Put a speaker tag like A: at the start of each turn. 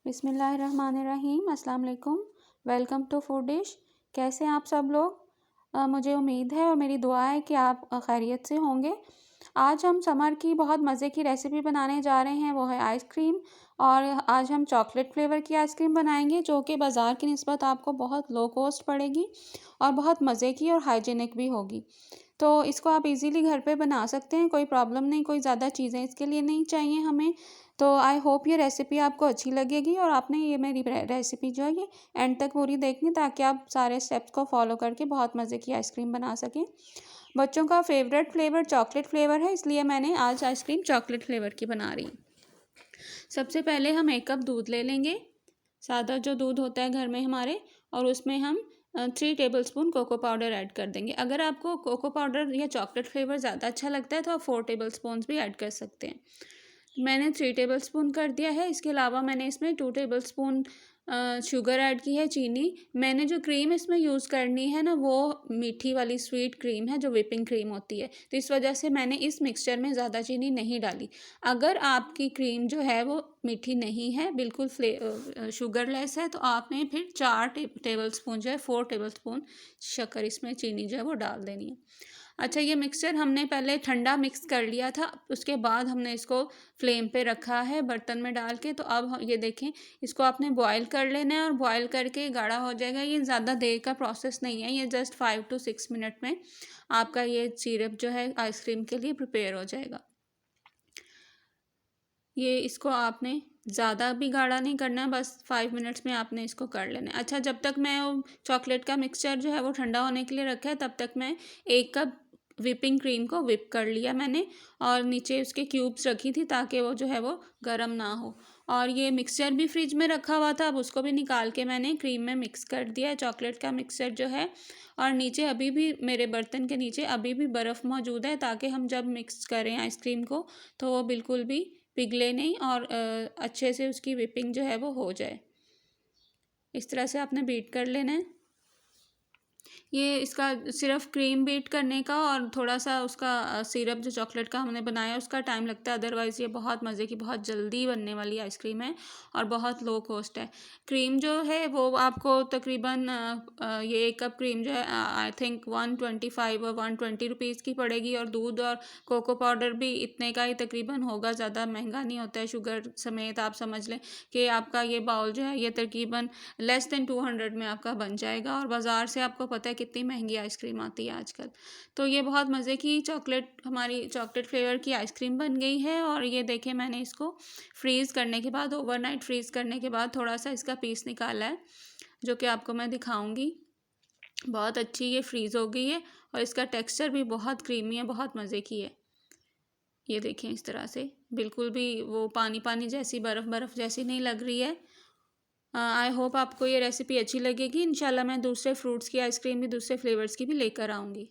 A: बिस्मिल्लाहिर्रहमानिर्रहीम। अस्सलाम वालेकुम। Welcome to food dish. कैसे हैं आप सब लोग? मुझे उम्मीद है और मेरी दुआ है कि आप खैरियत से होंगे। आज हम समर की बहुत मज़े की रेसिपी बनाने जा रहे हैं, वो है आइसक्रीम। और आज हम चॉकलेट फ्लेवर की आइसक्रीम बनाएंगे जो कि बाज़ार की निस्बत आपको बहुत लो कॉस्ट पड़ेगी और बहुत मज़े की और हाइजीनिक भी होगी। तो इसको आप इजीली घर पे बना सकते हैं, कोई प्रॉब्लम नहीं, कोई ज़्यादा चीज़ें इसके लिए नहीं चाहिए हमें। तो आई होप ये रेसिपी आपको अच्छी लगेगी और आपने ये मेरी रेसिपी जो है ये एंड तक पूरी देखनी ताकि आप सारे स्टेप्स को फॉलो करके बहुत मज़े की आइसक्रीम बना सकें। बच्चों का फेवरेट फ्लेवर चॉकलेट फ्लेवर है, इसलिए मैंने आज आइसक्रीम चॉकलेट फ्लेवर की बना रही हूँ। सबसे पहले हम 1 कप दूध ले लेंगे, सादा जो दूध होता है घर में हमारे, और उसमें हम 3 टेबलस्पून कोको पाउडर ऐड कर देंगे। अगर आपको कोको पाउडर या चॉकलेट फ्लेवर ज़्यादा अच्छा लगता है तो आप 4 टेबलस्पून भी ऐड कर सकते हैं। मैंने 3 टेबलस्पून कर दिया है। इसके अलावा मैंने इसमें 2 टेबलस्पून शुगर ऐड की है, चीनी। मैंने जो क्रीम इसमें यूज़ करनी है ना, वो मीठी वाली स्वीट क्रीम है जो व्हिपिंग क्रीम होती है, तो इस वजह से मैंने इस मिक्सचर में ज़्यादा चीनी नहीं डाली। अगर आपकी क्रीम जो है वो मीठी नहीं है, बिल्कुल शुगरलेस है, तो आपने फिर 4 टेबलस्पून जो है 4 टेबलस्पून शक्कर इसमें चीनी जो है वो डाल देनी है। अच्छा, ये मिक्सचर हमने पहले ठंडा मिक्स कर लिया था, उसके बाद हमने इसको फ्लेम पे रखा है बर्तन में डाल के। तो अब ये देखें, इसको आपने बॉईल कर लेना है और बॉईल करके गाढ़ा हो जाएगा। ये ज़्यादा देर का प्रोसेस नहीं है, ये जस्ट 5 to 6 मिनट में आपका ये सिरप जो है आइसक्रीम के लिए प्रिपेयर हो जाएगा। ये इसको आपने ज़्यादा भी गाढ़ा नहीं करना है, बस 5 मिनट्स में आपने इसको कर लेना है। अच्छा, जब तक मैं चॉकलेट का मिक्सचर जो है वो ठंडा होने के लिए रखा है, तब तक मैं 1 कप व्हिपिंग क्रीम को व्हिप कर लिया मैंने, और नीचे उसके क्यूब्स रखी थी ताकि वो जो है वो गर्म ना हो। और ये मिक्सचर भी फ्रिज में रखा हुआ था, अब उसको भी निकाल के मैंने क्रीम में मिक्स कर दिया है, चॉकलेट का मिक्सचर जो है। और नीचे अभी भी मेरे बर्तन के नीचे अभी भी बर्फ़ मौजूद है, ताकि हम जब मिक्स करें आइसक्रीम को तो वो बिल्कुल भी पिघले नहीं और अच्छे से उसकी व्हिपिंग जो है वो हो जाए। इस तरह से आपने बीट कर लेना है। ये इसका सिर्फ क्रीम बीट करने का और थोड़ा सा उसका सिरप जो चॉकलेट का हमने बनाया उसका टाइम लगता है, अदरवाइज़ ये बहुत मज़े की, बहुत जल्दी बनने वाली आइसक्रीम है और बहुत लो कॉस्ट है। क्रीम जो है वो आपको तकरीबन ये 1 कप क्रीम जो है आई थिंक 125 और 120 रुपीज़ की पड़ेगी, और दूध और कोको पाउडर भी इतने का ही तकरीबन होगा, ज़्यादा महंगा नहीं होता है। शुगर समेत आप समझ लें कि आपका ये बाउल जो है ये तकरीबन लेस देन 200 में आपका बन जाएगा, और बाज़ार से आपको पता है कितनी महंगी आइसक्रीम आती है आजकल। तो ये बहुत मज़े की हमारी चॉकलेट फ्लेवर की आइसक्रीम बन गई है। और ये देखें, मैंने इसको फ्रीज़ करने के बाद, ओवरनाइट फ्रीज़ करने के बाद थोड़ा सा इसका पीस निकाला है, जो कि आपको मैं दिखाऊंगी। बहुत अच्छी ये फ्रीज़ हो गई है और इसका टेक्स्चर भी बहुत क्रीमी है, बहुत मज़े की है। ये देखें, इस तरह से बिल्कुल भी वो पानी पानी जैसी, बर्फ़ जैसी नहीं लग रही है। आई होप आपको ये रेसिपी अच्छी लगेगी। इंशाल्लाह मैं दूसरे फ्रूट्स की आइसक्रीम भी, दूसरे फ्लेवर्स की भी लेकर आऊँगी।